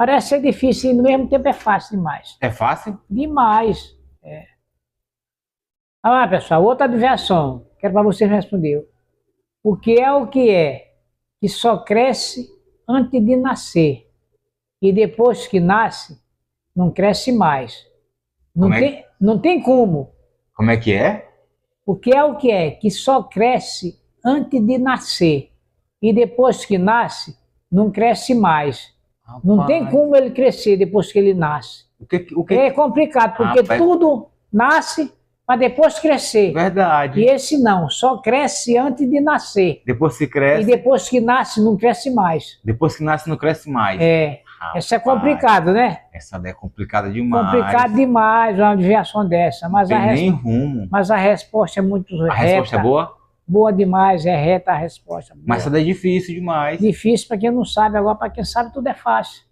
Parece ser difícil e no mesmo tempo é fácil demais. É fácil? Demais. Ah, pessoal, outra adivinhação. Quero para vocês responder. O que é que só cresce antes de nascer e depois que nasce não cresce mais? Não tem como. Como é que é? O que é que só cresce antes de nascer e depois que nasce não cresce mais? Rapaz, não tem como ele crescer depois que ele nasce. É complicado, porque tudo nasce para depois crescer. Verdade. E esse não, só cresce antes de nascer. Depois que cresce. E depois que nasce não cresce mais. Depois que nasce não cresce mais. Essa é complicado, né? Essa é complicada demais. Complicado demais uma desviação dessa. Mas não tem nem rumo. Mas a resposta é muito reta. A resposta é boa? Boa demais, é reta a resposta. Boa. Mas essa daí é difícil demais. Difícil para quem não sabe, agora para quem sabe tudo é fácil.